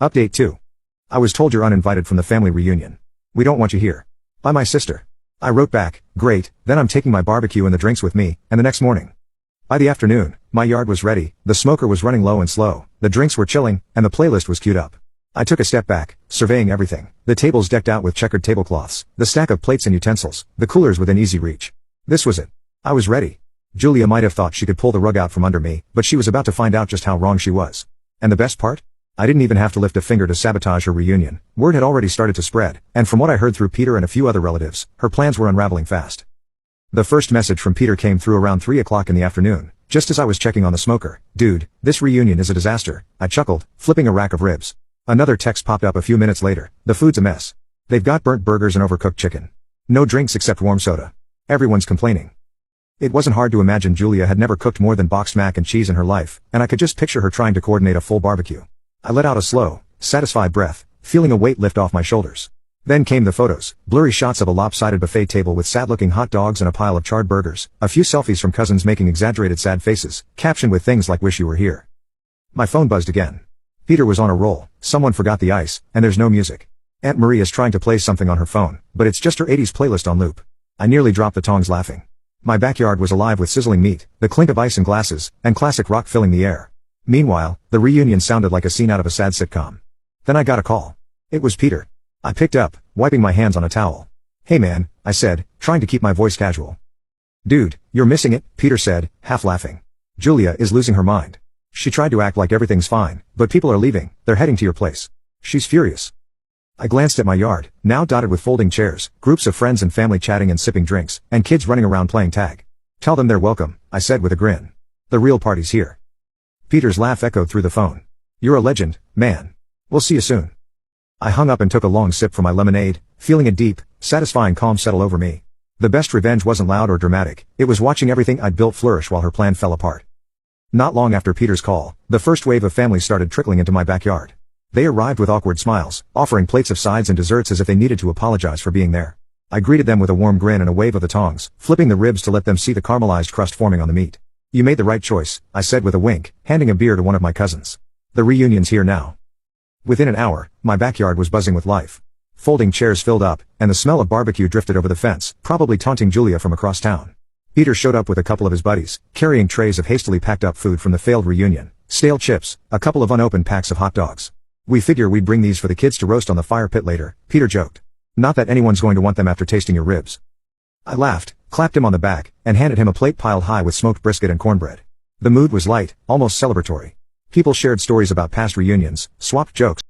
Update 2. I was told you're uninvited from the family reunion. We don't want you here. By my sister. I wrote back, great, then I'm taking my barbecue and the drinks with me, and the next morning. By the afternoon, my yard was ready, the smoker was running low and slow, the drinks were chilling, and the playlist was queued up. I took a step back, surveying everything, the tables decked out with checkered tablecloths, the stack of plates and utensils, the coolers within easy reach. This was it. I was ready. Julia might have thought she could pull the rug out from under me, but she was about to find out just how wrong she was. And the best part? I didn't even have to lift a finger to sabotage her reunion. Word had already started to spread, and from what I heard through Peter and a few other relatives, her plans were unraveling fast. The first message from Peter came through around 3 o'clock in the afternoon, just as I was checking on the smoker. Dude, this reunion is a disaster, I chuckled, flipping a rack of ribs. Another text popped up a few minutes later. The food's a mess. They've got burnt burgers and overcooked chicken. No drinks except warm soda. Everyone's complaining. It wasn't hard to imagine Julia had never cooked more than boxed mac and cheese in her life, and I could just picture her trying to coordinate a full barbecue. I let out a slow, satisfied breath, feeling a weight lift off my shoulders. Then came the photos, blurry shots of a lopsided buffet table with sad-looking hot dogs and a pile of charred burgers, a few selfies from cousins making exaggerated sad faces, captioned with things like "wish you were here." My phone buzzed again. Peter was on a roll, someone forgot the ice, and there's no music. Aunt Marie is trying to play something on her phone, but it's just her 80s playlist on loop. I nearly dropped the tongs laughing. My backyard was alive with sizzling meat, the clink of ice in glasses, and classic rock filling the air. Meanwhile, the reunion sounded like a scene out of a sad sitcom. Then I got a call. It was Peter. I picked up, wiping my hands on a towel. "Hey man," I said, trying to keep my voice casual. "Dude, you're missing it," Peter said, half laughing. "Julia is losing her mind. She tried to act like everything's fine, but people are leaving, they're heading to your place. She's furious." I glanced at my yard, now dotted with folding chairs, groups of friends and family chatting and sipping drinks, and kids running around playing tag. "Tell them they're welcome," I said with a grin. "The real party's here." Peter's laugh echoed through the phone. "You're a legend, man. We'll see you soon." I hung up and took a long sip from my lemonade, feeling a deep, satisfying calm settle over me. The best revenge wasn't loud or dramatic, it was watching everything I'd built flourish while her plan fell apart. Not long after Peter's call, the first wave of families started trickling into my backyard. They arrived with awkward smiles, offering plates of sides and desserts as if they needed to apologize for being there. I greeted them with a warm grin and a wave of the tongs, flipping the ribs to let them see the caramelized crust forming on the meat. "You made the right choice," I said with a wink, handing a beer to one of my cousins. "The reunion's here now." Within an hour, my backyard was buzzing with life. Folding chairs filled up, and the smell of barbecue drifted over the fence, probably taunting Julia from across town. Peter showed up with a couple of his buddies, carrying trays of hastily packed up food from the failed reunion, stale chips, a couple of unopened packs of hot dogs. "We figure we'd bring these for the kids to roast on the fire pit later," Peter joked. "Not that anyone's going to want them after tasting your ribs." I laughed, clapped him on the back, and handed him a plate piled high with smoked brisket and cornbread. The mood was light, almost celebratory. People shared stories about past reunions, swapped jokes,